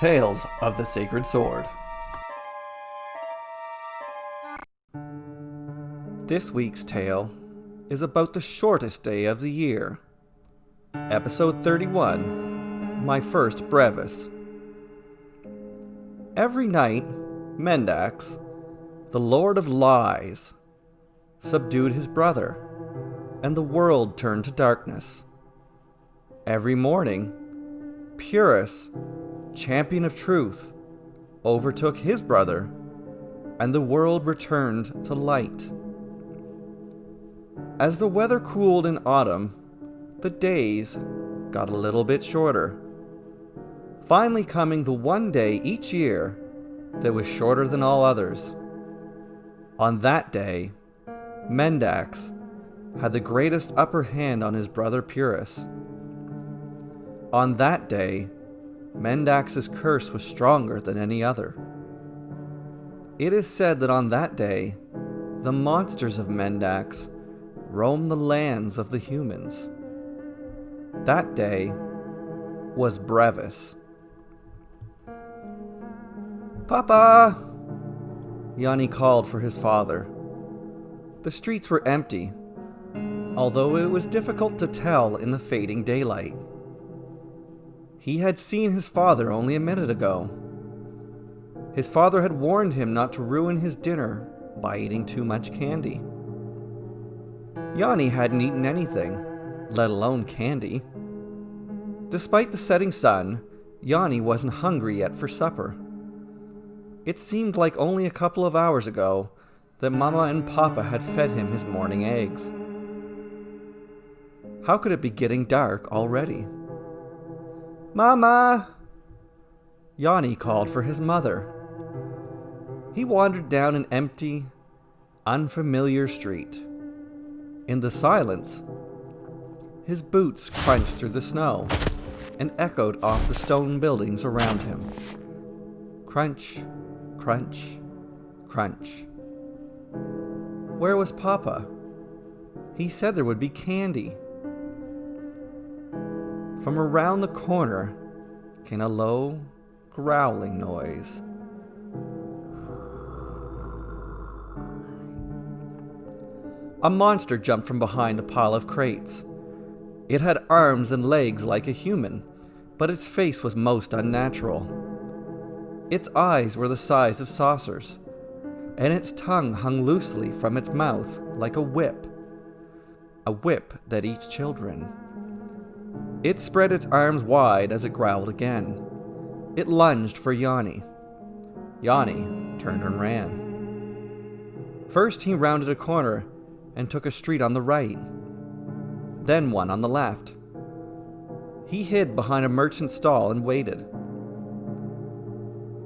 Tales of the Sacred Sword. This week's tale is about the shortest day of the year. Episode 31, My First Brevis. Every night, Mendax, the Lord of Lies, subdued his brother, and the world turned to darkness. Every morning, Purus, champion of truth, overtook his brother, and the world returned to light. As the weather cooled in autumn, the days got a little bit shorter, finally coming the one day each year that was shorter than all others. On that day, Mendax had the greatest upper hand on his brother Purus. On that day, Mendax's curse was stronger than any other. It is said that on that day, the monsters of Mendax roamed the lands of the humans. That day was Brevis. "Papa!" Yanni called for his father. The streets were empty, although it was difficult to tell in the fading daylight. He had seen his father only a minute ago. His father had warned him not to ruin his dinner by eating too much candy. Yanni hadn't eaten anything, let alone candy. Despite the setting sun, Yanni wasn't hungry yet for supper. It seemed like only a couple of hours ago that Mama and Papa had fed him his morning eggs. How could it be getting dark already? "Mama!" Yanni called for his mother. He wandered down an empty, unfamiliar street. In the silence, his boots crunched through the snow and echoed off the stone buildings around him. Crunch, crunch, crunch. Where was Papa? He said there would be candy. From around the corner came a low, growling noise. A monster jumped from behind a pile of crates. It had arms and legs like a human, but its face was most unnatural. Its eyes were the size of saucers, and its tongue hung loosely from its mouth like a whip that eats children. It spread its arms wide as it growled again. It lunged for Yanni. Yanni turned and ran. First he rounded a corner and took a street on the right, then one on the left. He hid behind a merchant's stall and waited.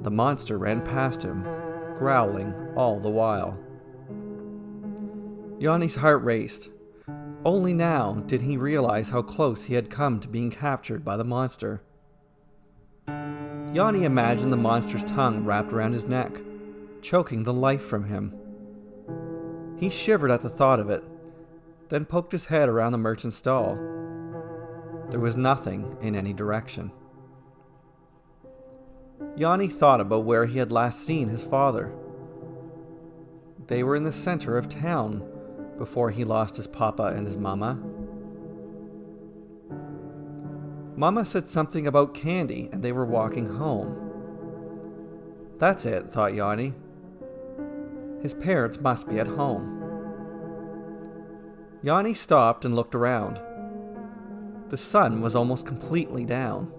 The monster ran past him, growling all the while. Yanni's heart raced. Only now did he realize how close he had come to being captured by the monster. Yanni imagined the monster's tongue wrapped around his neck, choking the life from him. He shivered at the thought of it, then poked his head around the merchant's stall. There was nothing in any direction. Yanni thought about where he had last seen his father. They were in the center of town before he lost his papa and his mama. Mama said something about candy and they were walking home. That's it, thought Yanni. His parents must be at home. Yanni stopped and looked around. The sun was almost completely down.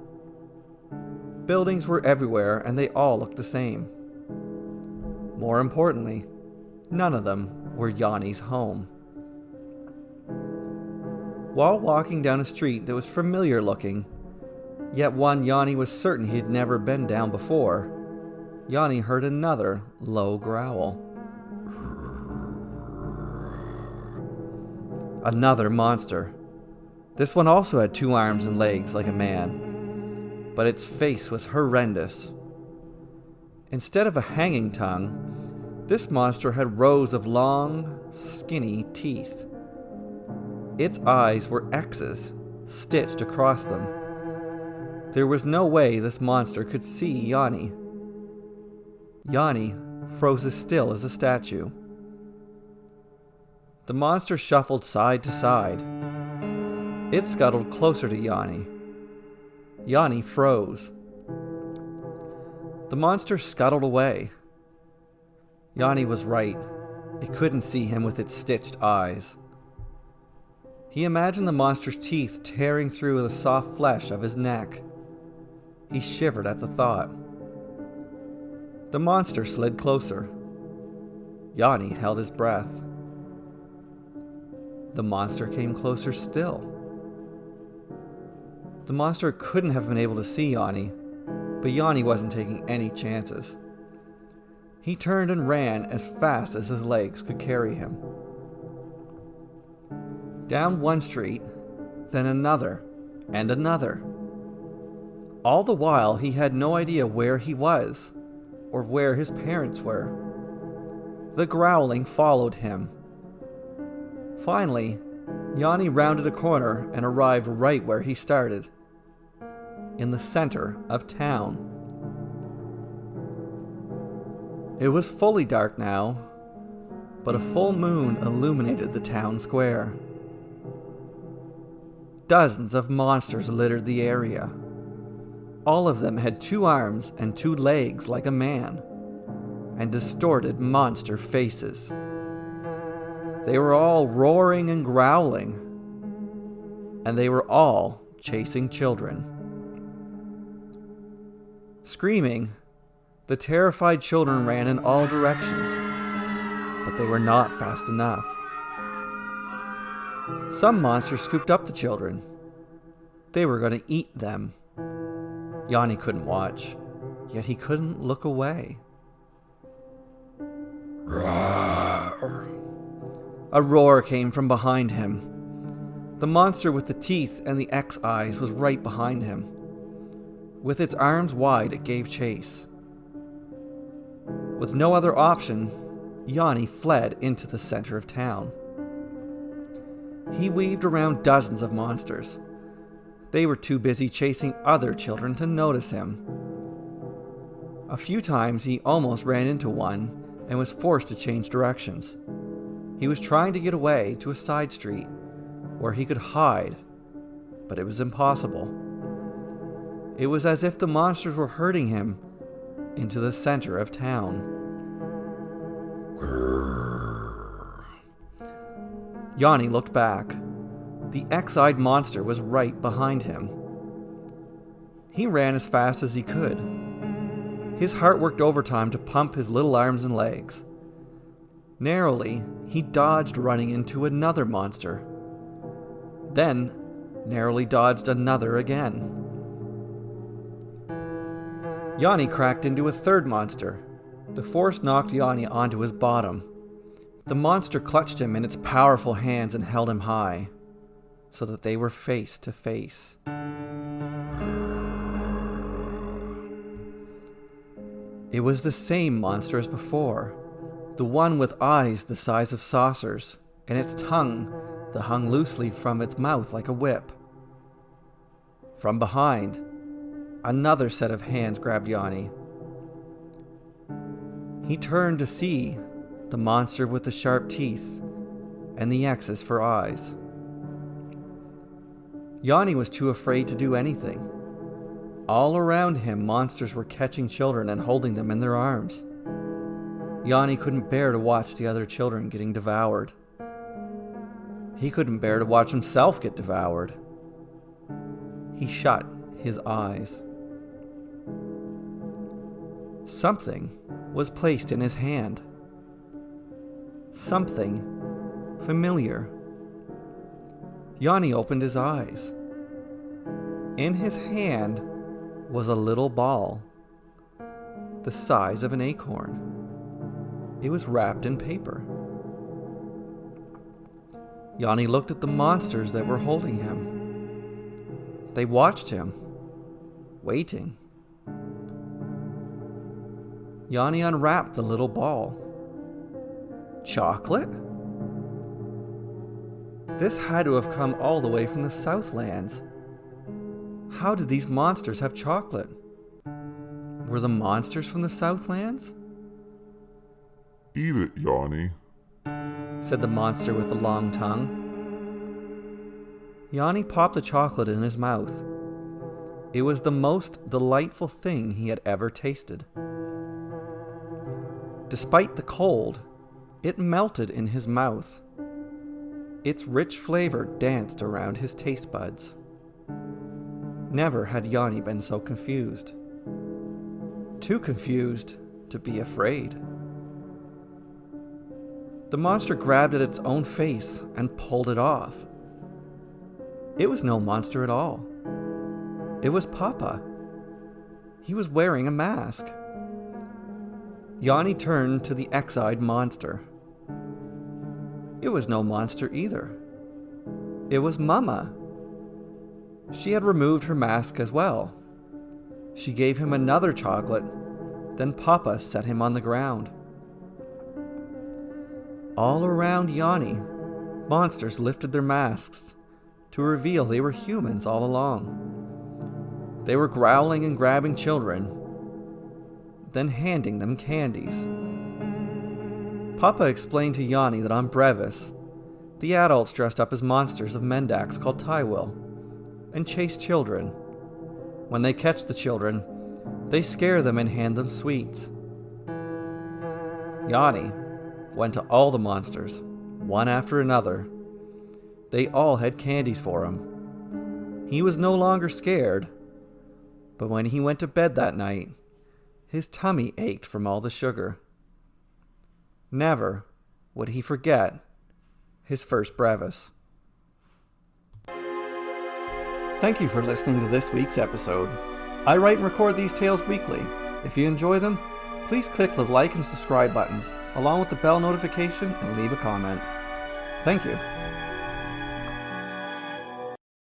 Buildings were everywhere and they all looked the same. More importantly, none of them were Yanni's home. While walking down a street that was familiar looking, yet one Yanni was certain he had never been down before, Yanni heard another low growl. Another monster. This one also had 2 arms and legs like a man, but its face was horrendous. Instead of a hanging tongue, this monster had rows of long, skinny teeth. Its eyes were X's stitched across them. There was no way this monster could see Yanni. Yanni froze as still as a statue. The monster shuffled side to side. It scuttled closer to Yanni. Yanni froze. The monster scuttled away. Yanni was right. It couldn't see him with its stitched eyes. He imagined the monster's teeth tearing through the soft flesh of his neck. He shivered at the thought. The monster slid closer. Yanni held his breath. The monster came closer still. The monster couldn't have been able to see Yanni, but Yanni wasn't taking any chances. He turned and ran as fast as his legs could carry him. Down one street, then another, and another. All the while, he had no idea where he was, or where his parents were. The growling followed him. Finally, Yanni rounded a corner and arrived right where he started, in the center of town. It was fully dark now, but a full moon illuminated the town square. Dozens of monsters littered the area. All of them had 2 arms and 2 legs like a man, and distorted monster faces. They were all roaring and growling, and they were all chasing children. Screaming, the terrified children ran in all directions, but they were not fast enough. Some monsters scooped up the children. They were going to eat them. Yanni couldn't watch, yet he couldn't look away. Roar. A roar came from behind him. The monster with the teeth and the X eyes was right behind him. With its arms wide, it gave chase. With no other option, Yanni fled into the center of town. He weaved around dozens of monsters. They were too busy chasing other children to notice him. A few times he almost ran into one and was forced to change directions. He was trying to get away to a side street where he could hide, but it was impossible. It was as if the monsters were herding him into the center of town. Yanni looked back. The X-eyed monster was right behind him. He ran as fast as he could. His heart worked overtime to pump his little arms and legs. Narrowly, he dodged running into another monster. Then, narrowly dodged another again. Yanni cracked into a third monster. The force knocked Yanni onto his bottom. The monster clutched him in its powerful hands and held him high, so that they were face to face. It was the same monster as before, the one with eyes the size of saucers, and its tongue that hung loosely from its mouth like a whip. From behind, another set of hands grabbed Yanni. He turned to see the monster with the sharp teeth and the X's for eyes. Yanni was too afraid to do anything. All around him, monsters were catching children and holding them in their arms. Yanni couldn't bear to watch the other children getting devoured. He couldn't bear to watch himself get devoured. He shut his eyes. Something was placed in his hand. Something familiar. Yanni opened his eyes. In his hand was a little ball, the size of an acorn. It was wrapped in paper. Yanni looked at the monsters that were holding him. They watched him, waiting. Yanni unwrapped the little ball. Chocolate? This had to have come all the way from the Southlands. How did these monsters have chocolate? Were the monsters from the Southlands? Eat it, Yanni, said the monster with the long tongue. Yanni popped the chocolate in his mouth. It was the most delightful thing he had ever tasted. Despite the cold, it melted in his mouth. Its rich flavor danced around his taste buds. Never had Yanni been so confused. Too confused to be afraid. The monster grabbed at its own face and pulled it off. It was no monster at all. It was Papa. He was wearing a mask. Yanni turned to the X-eyed monster. It was no monster either. It was Mama. She had removed her mask as well. She gave him another chocolate, then Papa set him on the ground. All around Yanni, monsters lifted their masks to reveal they were humans all along. They were growling and grabbing children, then handing them candies. Papa explained to Yanni that on Brevis, the adults dressed up as monsters of Mendax called Tywil and chase children. When they catch the children, they scare them and hand them sweets. Yanni went to all the monsters, one after another. They all had candies for him. He was no longer scared, but when he went to bed that night, his tummy ached from all the sugar. Never would he forget his first Brevis. Thank you for listening to this week's episode. I write and record these tales weekly. If you enjoy them, please click the like and subscribe buttons, along with the bell notification, and leave a comment. Thank you.